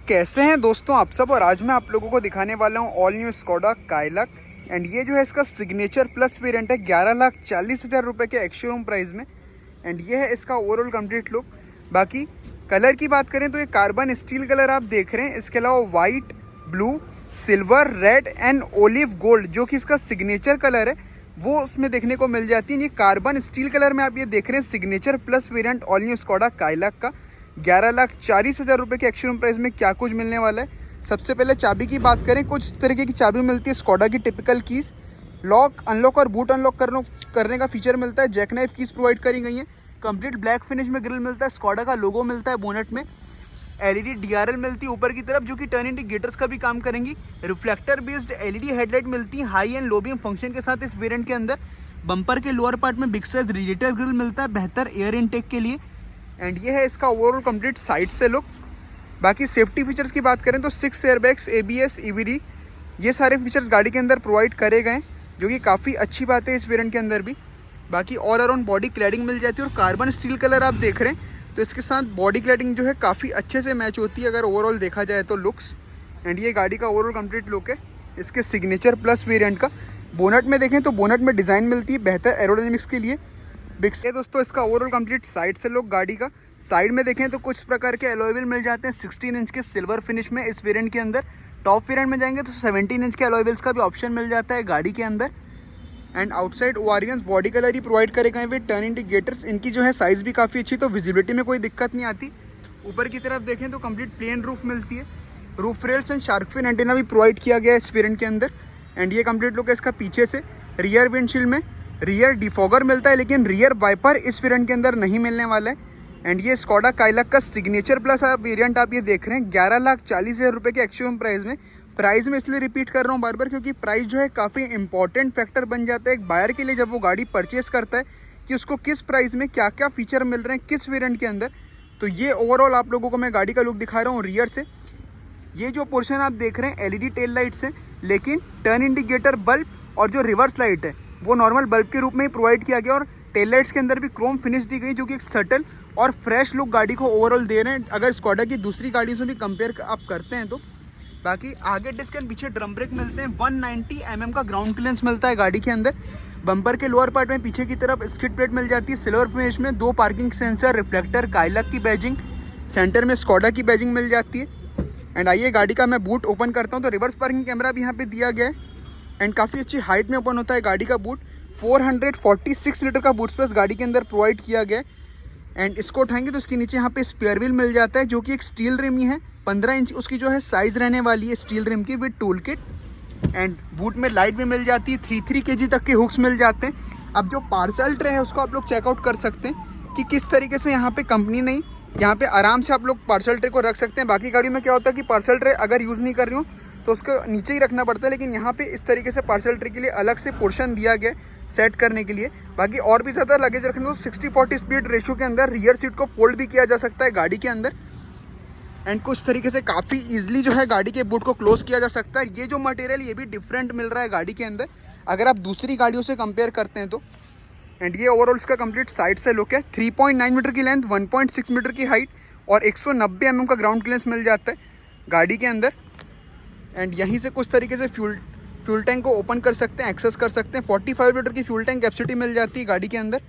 कैसे हैं दोस्तों आप सब। और आज मैं आप लोगों को दिखाने वाला हूं ऑल न्यू स्कोडा काइलक। एंड ये जो है इसका सिग्नेचर प्लस वेरिएंट है 11,40,000 रुपये के एक्स शोरूम प्राइस में। एंड ये है इसका ओवरऑल कंप्लीट लुक। बाकी कलर की बात करें तो ये कार्बन स्टील कलर आप देख रहे हैं। इसके अलावा white, blue, silver, red and olive gold जो कि इसका सिग्नेचर कलर है वो उसमें देखने को मिल जाती है। ये कार्बन स्टील कलर में आप ये देख रहे हैं signature plus variant all new Skoda Kylaq का 11,40,000 रुपये के एक्स-शोरूम प्राइस में क्या कुछ मिलने वाला है। सबसे पहले चाबी की बात करें, कुछ तरीके की चाबी मिलती है स्कोडा की टिपिकल कीज़। लॉक अनलॉक और बूट अनलॉक करने का फीचर मिलता है। जैक नाइफ कीज़ प्रोवाइड करी गई हैं। कंप्लीट ब्लैक फिनिश में ग्रिल मिलता है। स्कोडा का लोगो मिलता है बोनेट में। एलईडी डीआरएल मिलती है ऊपर की तरफ जो कि टर्न इंडिकेटर्स का भी काम करेंगी। रिफ्लेक्टर बेस्ड एलईडी हेडलाइट मिलती है high and low beam function के साथ इस वेरिएंट के अंदर। बम्पर के लोअर पार्ट में बिग साइज रेडिएटर ग्रिल मिलता है बेहतर एयर इनटेक के लिए। एंड ये है इसका ओवरऑल कंप्लीट साइड से लुक। बाकी सेफ्टी फीचर्स की बात करें तो 6 एयरबैग्स, एबीएस, ईवीडी ये सारे फीचर्स गाड़ी के अंदर प्रोवाइड करे गए जो कि काफ़ी अच्छी बात है इस वेरिएंट के अंदर भी। बाकी ऑल अराउंड बॉडी क्लैडिंग मिल जाती है और कार्बन स्टील कलर आप देख रहे हैं तो इसके साथ बॉडी क्लैडिंग जो है काफ़ी अच्छे से मैच होती है अगर ओवरऑल देखा जाए तो लुक्स। एंड ये गाड़ी का ओवरऑल कंप्लीट लुक है इसके सिग्नेचर प्लस वेरिएंट का। बोनट में देखें तो बोनट में डिज़ाइन मिलती है बेहतर एरोडायनेमिक्स के लिए। बिक्स है दोस्तों इसका ओवरऑल कंप्लीट साइड से लुक गाड़ी का। साइड में देखें तो कुछ प्रकार के अलॉय व्हील मिल जाते हैं 16 इंच के सिल्वर फिनिश में इस वेरिएंट के अंदर। टॉप वेरिएंट में जाएंगे तो 17 इंच के अलॉय व्हील्स का भी ऑप्शन मिल जाता है गाड़ी के अंदर। And outside ORVMs body colour ही प्रोवाइड करे गए हुए। टर्न इंडिकेटर्स इनकी जो है साइज़ भी काफ़ी अच्छी, तो विजिबिलिटी में कोई दिक्कत नहीं आती। ऊपर की तरफ देखें तो कंप्लीट प्लेन रूफ मिलती है। Roof rails and shark fin antenna भी प्रोवाइड किया गया है इस वेरिएंट के अंदर। एंड ये कंप्लीट लुक है इसका पीछे से। रियर विंडशील्ड में रियर डिफॉगर मिलता है लेकिन रियर वाइपर इस वेरिएंट के अंदर नहीं मिलने वाला है। एंड ये स्कोडा काइलक का सिग्नेचर प्लस वेरिएंट आप ये देख रहे हैं 11,40,000 रुपये के एक्स-शोरूम प्राइस में। प्राइस में इसलिए रिपीट कर रहा हूँ बार बार क्योंकि प्राइस जो है काफ़ी इंपॉर्टेंट फैक्टर बन जाता है एक बायर के लिए जब वो गाड़ी परचेस करता है कि उसको किस प्राइस में क्या क्या फीचर मिल रहे हैं किस वेरिएंट के अंदर। तो ये ओवरऑल आप लोगों को मैं गाड़ी का लुक दिखा रहा हूँ रियर से। ये जो पोर्शन आप देख रहे हैं एलईडी टेल लाइट्स हैं लेकिन टर्न इंडिकेटर बल्ब और जो रिवर्स लाइट है वो नॉर्मल बल्ब के रूप में ही प्रोवाइड किया गया। और टेल लाइट्स के अंदर भी क्रोम फिनिश दी गई जो कि एक सटल और फ्रेश लुक गाड़ी को ओवरऑल दे रहे हैं अगर स्कोडा की दूसरी गाड़ियों से भी कंपेयर आप करते हैं तो। बाकी आगे डिस्क एंड पीछे ड्रम ब्रेक मिलते हैं। 190 mm का ग्राउंड क्लियरेंस मिलता है गाड़ी के अंदर। बम्पर के लोअर पार्ट में पीछे की तरफ स्किड प्लेट मिल जाती है सिल्वर फिनिश में। 2 पार्किंग सेंसर, रिफ्लेक्टर, काइलक की बैजिंग, सेंटर में स्कोडा की बैजिंग मिल जाती है। एंड आइए गाड़ी का मैं बूट ओपन करता हूँ तो रिवर्स पार्किंग कैमरा भी यहाँ पे दिया गया है। एंड काफ़ी अच्छी हाइट में ओपन होता है गाड़ी का बूट। 446 लीटर का बूट स्पेस गाड़ी के अंदर प्रोवाइड किया गया है। एंड इसको उठाएंगे तो इसके नीचे यहाँ पे स्पेयर व्हील मिल जाता है जो कि एक स्टील रिम ही है। 15 इंच उसकी जो है साइज़ रहने वाली है स्टील रिम की with tool kit. And boot में लाइट भी मिल जाती है। 3 kg तक के हुक्स मिल जाते हैं। अब जो पार्सल ट्रे है उसको आप लोग चेकआउट कर सकते हैं कि किस तरीके से यहाँ पे कंपनी नहीं, यहाँ पे आराम से आप लोग पार्सल ट्रे को रख सकते हैं। बाकी गाड़ी में क्या होता है कि पार्सल ट्रे अगर यूज़ नहीं कर रही हूँ तो उसको नीचे ही रखना पड़ता है, लेकिन यहाँ पे इस तरीके से पार्सल ट्रे के लिए अलग से पोर्शन दिया गया सेट करने के लिए। बाकी और भी ज़्यादा लगेज रखने तो 60-40 स्पीड रेशो के अंदर रियर सीट को फोल्ड भी किया जा सकता है गाड़ी के अंदर। एंड कुछ तरीके से काफ़ी ईजिली जो है गाड़ी के बूट को क्लोज किया जा सकता है। ये जो मटेरियल ये भी डिफरेंट मिल रहा है गाड़ी के अंदर अगर आप दूसरी गाड़ियों से कंपेयर करते हैं तो। एंड ये ओवरऑल इसका कंप्लीट साइड से लुक है। 3.9 मीटर की लेंथ, 1.6 मीटर की हाइट और 190 mm का ग्राउंड क्लियरेंस मिल जाता है गाड़ी के अंदर। एंड यहीं से कुछ तरीके से फ्यूल टैंक को ओपन कर सकते हैं, एक्सेस कर सकते हैं। 45 लीटर की फ्यूल टैंक कैपेसिटी मिल जाती है गाड़ी के अंदर।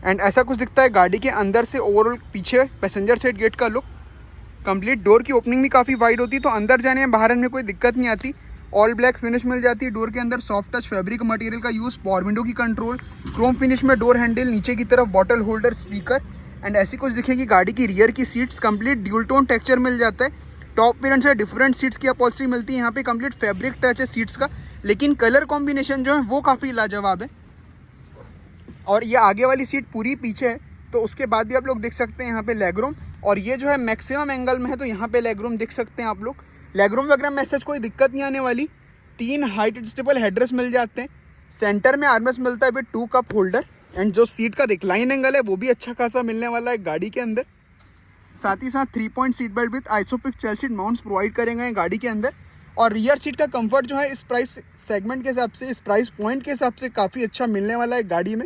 एंड ऐसा कुछ दिखता है गाड़ी के अंदर से ओवरऑल पीछे पैसेंजर साइड गेट का लुक। कंप्लीट डोर की ओपनिंग भी काफ़ी वाइड होती है तो अंदर जाने में बाहर में कोई दिक्कत नहीं आती। ऑल ब्लैक फिनिश मिल जाती है डोर के अंदर। सॉफ्ट टच फैब्रिक मटेरियल का यूज़, पावर विंडो की कंट्रोल, क्रोम फिनिश में डोर हैंडल, नीचे की तरफ बॉटल होल्डर, स्पीकर। एंड ऐसी कुछ दिखेगी गाड़ी की रियर की seats. Complete dual tone texture मिल जाता है। टॉप वेरिएंट से डिफरेंट सीट्स की अपॉल्स्ट्री मिलती है। यहाँ पे कंप्लीट फैब्रिक टच है सीट्स का लेकिन कलर कॉम्बिनेशन जो है वो काफ़ी लाजवाब है। और ये आगे वाली सीट पूरी पीछे है तो उसके बाद भी आप लोग देख सकते हैं यहाँ पे लेग रूम। और ये जो है मैक्सिमम एंगल में है तो यहाँ पे लेग रूम देख सकते हैं आप लोग। लेग रूम वगैरह में ऐसा कोई दिक्कत नहीं आने वाली। 3 हाइट एडजस्टेबल हेडरेस्ट मिल जाते हैं। सेंटर में आर्मरेस्ट मिलता है विद 2 कप होल्डर। एंड जो सीट का रिक्लाइन एंगल है वो भी अच्छा खासा मिलने वाला है गाड़ी के अंदर। साथ ही साथ 3 point seat belt with isofix child seat mounts provide करेंगे हैं गाड़ी के अंदर। और रियर सीट का कंफर्ट जो है इस प्राइस सेगमेंट के हिसाब से, इस प्राइस पॉइंट के हिसाब से काफ़ी अच्छा मिलने वाला है गाड़ी में।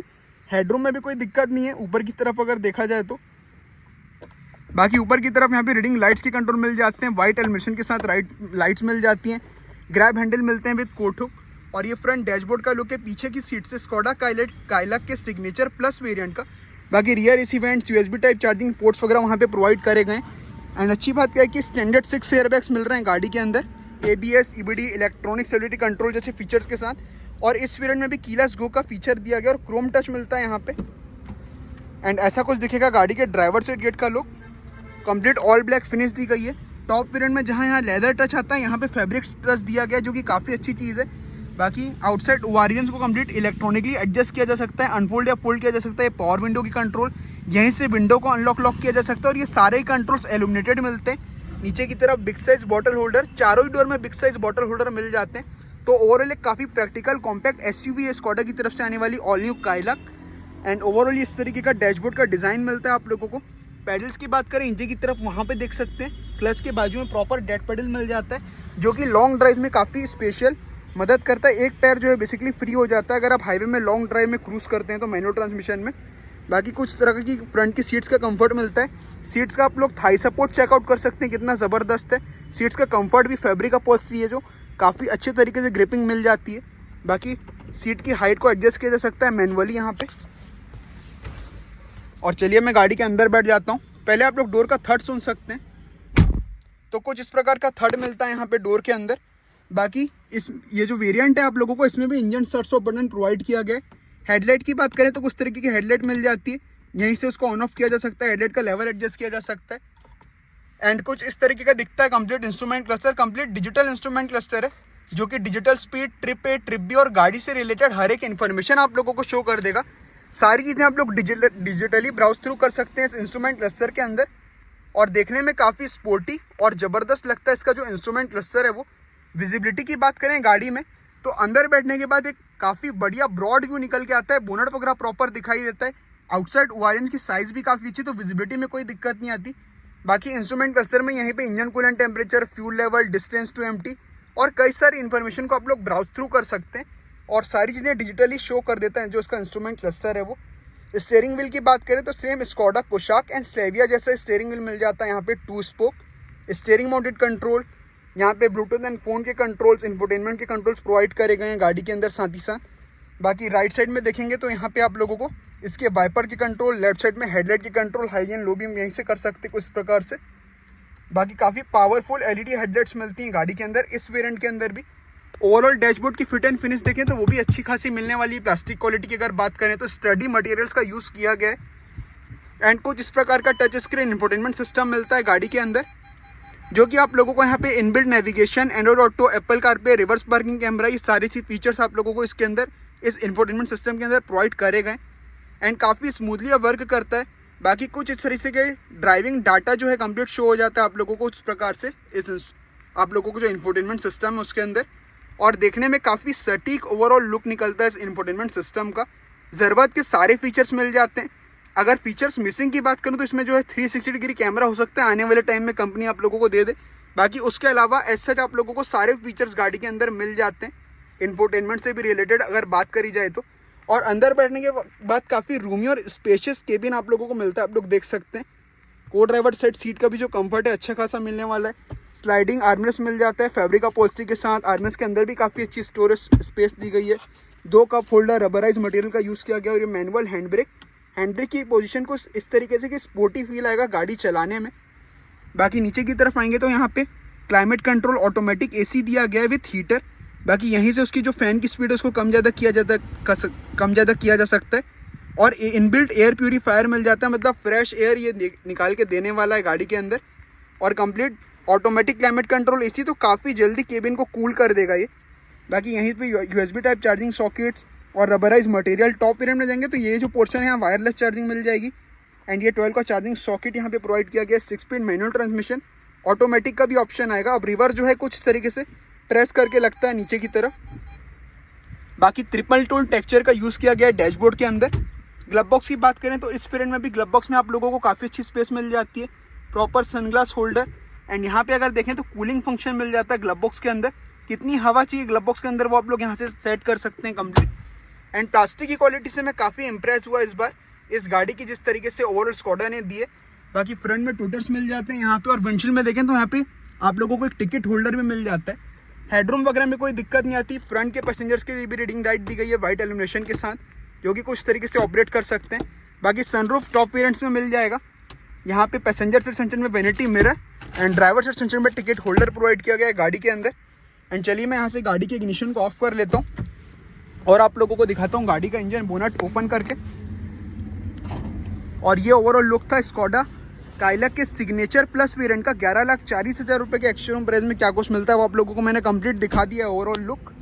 हेडरूम में भी कोई दिक्कत नहीं है ऊपर की तरफ अगर देखा जाए तो। बाकी ऊपर की तरफ यहाँ पे रीडिंग लाइट्स के कंट्रोल मिल जाते हैं, वाइट एल्यूमिनेशन के साथ लाइट्स मिल जाती हैं, ग्रैब हैंडल मिलते हैं विद कोट हुक। और ये फ्रंट डैशबोर्ड का लुक है पीछे की सीट से स्कोडा काइलक के सिग्नेचर प्लस वेरिएंट का। बाकी rear AC vents, USB type charging ports वगैरह वहाँ पे प्रोवाइड करे गए। एंड अच्छी बात क्या है कि स्टैंडर्ड 6 एयरबैग्स मिल रहे हैं गाड़ी के अंदर, ABS, EBD, electronic stability control जैसे फीचर्स के साथ। और इस वेरिएंट में भी कीलेस गो का फीचर दिया गया और क्रोम टच मिलता है यहाँ पे। एंड ऐसा कुछ दिखेगा गाड़ी के ड्राइवर साइड गेट का look. Complete all black finish दी गई है। टॉप वेरिएंट में जहाँ यहाँ लेदर टच आता है, यहाँ पे फैब्रिक टच दिया गया है, जो कि काफ़ी अच्छी चीज़ है। बाकी आउटसाइड ओआरएम्स को कंप्लीट इलेक्ट्रॉनिकली एडजस्ट किया जा सकता है, अनफोल्ड या फोल्ड किया जा सकता है। पावर विंडो की कंट्रोल, यहीं से विंडो को अनलॉक लॉक किया जा सकता है। और ये सारे ही कंट्रोल्स एल्यूमिनेटेड मिलते हैं। नीचे की तरफ बिग साइज बॉटल होल्डर, चारों ही डोर में बिग साइज बॉटल होल्डर मिल जाते हैं। तो ओवरऑल एक काफ़ी प्रैक्टिकल कॉम्पैक्ट SUV है स्कोडा की तरफ से आने वाली ऑल न्यू काइलक। एंड ओवरऑल इस तरीके का डैशबोर्ड का डिज़ाइन मिलता है आप लोगों को। पैडल्स की बात करें इंजन की तरफ, वहाँ पे देख सकते हैं क्लच के बाजू में प्रॉपर डेड पेडल मिल जाता है, जो कि लॉन्ग ड्राइव में काफ़ी स्पेशल मदद करता है। एक पैर जो है बेसिकली फ्री हो जाता है अगर आप हाईवे में लॉन्ग ड्राइव में क्रूज करते हैं तो मैनुअल ट्रांसमिशन में। बाकी कुछ तरह की फ्रंट की सीट्स का कंफर्ट मिलता है। सीट्स का आप लोग थाई सपोर्ट चेकआउट कर सकते हैं कितना ज़बरदस्त है। सीट्स का कंफर्ट भी फैब्रिक अपहोल्स्ट्री है, जो काफ़ी अच्छे तरीके से ग्रिपिंग मिल जाती है। बाकी सीट की हाइट को एडजस्ट किया जा सकता है मैनुअली यहाँ पे। और चलिए मैं गाड़ी के अंदर बैठ जाता हूँ। पहले आप लोग डोर का थर्ड सुन सकते हैं। तो कुछ इस प्रकार का थर्ड मिलता है यहाँ पे डोर के अंदर। बाकी ये जो वेरिएंट है आप लोगों को, इसमें भी engine start off button provide किया गया है। हेडलाइट की बात करें तो कुछ तरीके की हेडलाइट मिल जाती है, यहीं से उसको ऑन ऑफ किया जा सकता है, हेडलाइट का लेवल एडजस्ट किया जा सकता है। एंड कुछ इस तरीके का दिखता है complete instrument cluster. Complete digital instrument cluster है, जो कि digital speed, trip A, trip B और गाड़ी से रिलेटेड हर एक इन्फॉर्मेशन आप लोगों को शो कर देगा। सारी चीज़ें आप लोग डिजिटली ब्राउज थ्रू कर सकते हैं इस इंस्ट्रूमेंट क्लस्टर के अंदर। और देखने में काफ़ी स्पोर्टी और ज़बरदस्त लगता है इसका जो इंस्ट्रूमेंट क्लस्टर है वो। विजिबिलिटी की बात करें गाड़ी में तो अंदर बैठने के बाद एक काफ़ी बढ़िया ब्रॉड व्यू निकल के आता है, बोनट वगैरह प्रॉपर दिखाई देता है। आउटसाइड ओआरएम की साइज़ भी काफ़ी अच्छी, तो विजिबिलिटी में कोई दिक्कत नहीं आती। बाकी इंस्ट्रूमेंट क्लस्टर में यहीं पे engine coolant temperature, fuel level, distance to empty और कई सारी इन्फॉर्मेशन को आप लोग ब्राउज थ्रू कर सकते हैं और सारी चीज़ें डिजिटली शो कर देता है जो उसका इंस्ट्रूमेंट क्लस्टर है वो। स्टीयरिंग व्हील की बात करें तो सेम स्कोडा कोशाक एंड स्लेविया जैसा स्टीयरिंग व्हील मिल जाता है। यहाँ पे 2 स्पोक स्टीयरिंग माउंटेड कंट्रोल, यहाँ पे ब्लूटूथ एंड फ़ोन के कंट्रोल्स, इंफोटेनमेंट के कंट्रोल्स प्रोवाइड करे गए हैं गाड़ी के अंदर साथ ही साथ। बाकी राइट साइड में देखेंगे तो यहाँ पे आप लोगों को इसके वाइपर के कंट्रोल, लेफ्ट साइड में हेडलाइट के control, high and low beam यहीं से कर सकते हैं कुछ प्रकार से। बाकी काफ़ी पावरफुल LED हेडलाइट्स मिलती हैं गाड़ी के अंदर इस वेरिएंट के अंदर भी। ओवरऑल डैशबोर्ड की फिट एंड फिनिश देखें तो वो भी अच्छी खासी मिलने वाली है। प्लास्टिक क्वालिटी की अगर बात करें तो स्टडी मटेरियल्स का यूज़ किया गया है। एंड कुछ इस प्रकार का टच स्क्रीन इंफोटेनमेंट सिस्टम मिलता है गाड़ी के अंदर, जो कि आप लोगों को यहाँ पे inbuilt navigation, Android auto, Apple CarPlay, reverse parking camera, ये सारी चीज फीचर्स आप लोगों को इसके अंदर इस इंफोटेनमेंट सिस्टम के अंदर प्रोवाइड करे गए एंड काफ़ी स्मूथली वर्क करता है। बाकी कुछ इस तरीके के ड्राइविंग डाटा जो है कंप्लीट शो हो जाता है आप लोगों को उस प्रकार से इस आप लोगों को जो इंफोटेनमेंट सिस्टम है उसके अंदर। और देखने में काफ़ी सटीक ओवरऑल लुक निकलता है इस इंफोटेनमेंट सिस्टम का। ज़रूरत के सारे फीचर्स मिल जाते हैं। अगर फीचर्स मिसिंग की बात करूं तो इसमें जो है 360 डिग्री कैमरा हो सकता है, आने वाले टाइम में कंपनी आप लोगों को दे दे। बाकी उसके अलावा एज सच आप लोगों को सारे फीचर्स गाड़ी के अंदर मिल जाते हैं इंफोटेनमेंट से भी रिलेटेड अगर बात करी जाए तो। और अंदर बैठने के बाद काफ़ी रूमी और स्पेशियस केबिन आप लोगों को मिलता है, आप लोग देख सकते हैं। को ड्राइवर साइड सीट का भी जो कंफर्ट है अच्छा खासा मिलने वाला है। स्लाइडिंग आर्मरेस्ट मिल जाता है फैब्रिक अपहोल्स्ट्री के साथ। आर्मरेस्ट के अंदर भी काफ़ी अच्छी स्टोरेज स्पेस दी गई है। 2 कप होल्डर, रबराइज मटेरियल का यूज़ किया गया और ये मैनुअल हैंड ब्रेक की पोजीशन को इस तरीके से कि स्पोर्टी फील आएगा गाड़ी चलाने में। बाकी नीचे की तरफ आएंगे तो यहाँ पे क्लाइमेट कंट्रोल, ऑटोमेटिक AC दिया गया है विथ हीटर। बाकी यहीं से उसकी जो फ़ैन की स्पीड है उसको कम ज़्यादा किया जा सकता है। और इनबिल्ट एयर प्यूरीफायर मिल जाता है, मतलब फ्रेश एयर ये निकाल के देने वाला है गाड़ी के अंदर। और complete automatic climate control AC, तो काफ़ी जल्दी केबिन को कूल कर देगा ये। बाकी यहीं पे USB टाइप चार्जिंग सॉकेट्स और रबराइज मटेरियल। टॉप वेरिएंट में जाएंगे तो ये जो पोर्शन है यहाँ वायरलेस चार्जिंग मिल जाएगी। एंड ये 12 का चार्जिंग सॉकेट यहाँ पे प्रोवाइड किया गया है। 6 स्पीड मैनुअल ट्रांसमिशन, ऑटोमेटिक का भी ऑप्शन आएगा। अब रिवर्स जो है कुछ तरीके से प्रेस करके लगता है नीचे की तरफ। बाकी ट्रिपल टोन टेक्सचर का यूज़ किया गया है डैशबोर्ड के अंदर। ग्लब बॉक्स की बात करें तो इस वेरिएंट में भी ग्लब बॉक्स में आप लोगों को काफ़ी अच्छी स्पेस मिल जाती है। प्रॉपर सनग्लास होल्डर एंड यहाँ पे अगर देखें तो कूलिंग फंक्शन मिल जाता है ग्लब बॉक्स के अंदर। कितनी हवा चाहिए ग्लब बॉक्स के अंदर वो आप लोग यहाँ से सेट कर सकते हैं कंप्लीट। एंड प्लास्टिक की क्वालिटी से मैं काफ़ी इंप्रेस हुआ इस बार इस गाड़ी की, जिस तरीके से ओवरऑल स्कोडा ने दी है। बाकी फ्रंट में टूटर्स मिल जाते हैं यहाँ पे, और विंडशील्ड में देखें तो यहाँ पे आप लोगों को एक टिकट होल्डर भी मिल जाता है। हेडरूम वगैरह में कोई दिक्कत नहीं आती। फ्रंट के पैसेंजर्स के लिए भी रीडिंग लाइट दी गई है वाइट एल्यूमिनेशन के साथ, जो कि कुछ तरीके से ऑपरेट कर सकते हैं। बाकी सनरूफ टॉप वेरिएंट्स में मिल जाएगा। यहाँ पे पैसेंजर सीट सेक्शन में vanity mirror and driver seat section में टिकट होल्डर प्रोवाइड किया गया है गाड़ी के अंदर। एंड चलिए मैं यहाँ से गाड़ी के इग्निशन को ऑफ कर लेता हूँ और आप लोगों को दिखाता हूँ गाड़ी का इंजन बोनट ओपन करके। और ये ओवरऑल लुक था स्कोडा काइलक के सिग्नेचर प्लस वेरिएंट का। 11,40,000 रुपये के एक्स-शोरूम प्राइस में क्या कुछ मिलता है वो आप लोगों को मैंने कंप्लीट दिखा दिया है। Overall look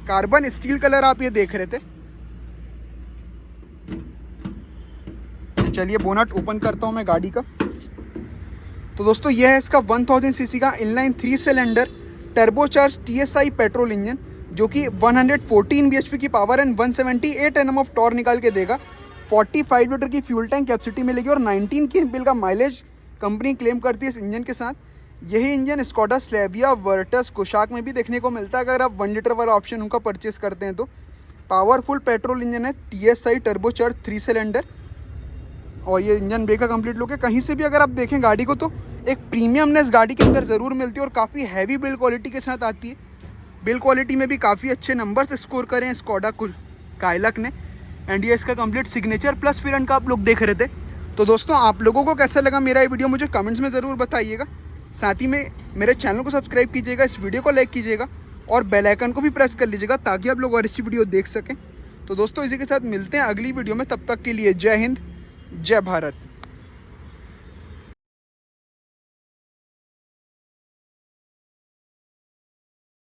carbon steel colour आप ये देख रहे थे। चलिए बोनट ओपन करता हूँ मैं गाड़ी का। तो दोस्तों ये है इसका 1000 सीसी का inline 3 cylinder turbocharge TSI petrol engine, जो कि 114 bhp की power and 178 Nm of torque निकाल के देगा। 45 लीटर की फ्यूल टैंक कैपेसिटी मिलेगी और 19 की एमपीएल का माइलेज कंपनी क्लेम करती है इस इंजन के साथ। यही इंजन स्कोडा स्लैविया वर्टस कोशाक में भी देखने को मिलता है अगर आप 1 लीटर वाला ऑप्शन उनका परचेस करते हैं तो। पावरफुल पेट्रोल इंजन है TSI टर्बोचार्ज 3 सिलेंडर, और ये इंजन ब्रेक का कंप्लीट लुक है। कहीं से भी अगर आप देखें गाड़ी को तो एक प्रीमियमनेस गाड़ी के अंदर ज़रूर मिलती है और काफ़ी हैवी बिल्ड क्वालिटी के साथ आती है। बिल्ड क्वालिटी में भी काफ़ी अच्छे नंबर्स स्कोर करें स्कोडा काइलक ने। एंड ये इसका कंप्लीट सिग्नेचर प्लस वेरिएंट का आप लोग देख रहे थे। तो दोस्तों आप लोगों को कैसा लगा मेरा ये वीडियो मुझे कमेंट्स में ज़रूर बताइएगा। साथ ही में मेरे चैनल को सब्सक्राइब कीजिएगा, इस वीडियो को लाइक कीजिएगा और बेल आइकन को भी प्रेस कर लीजिएगा ताकि आप लोग और अच्छी वीडियो देख सकें। तो दोस्तों इसी के साथ मिलते हैं अगली वीडियो में, तब तक के लिए जय हिंद जय भारत।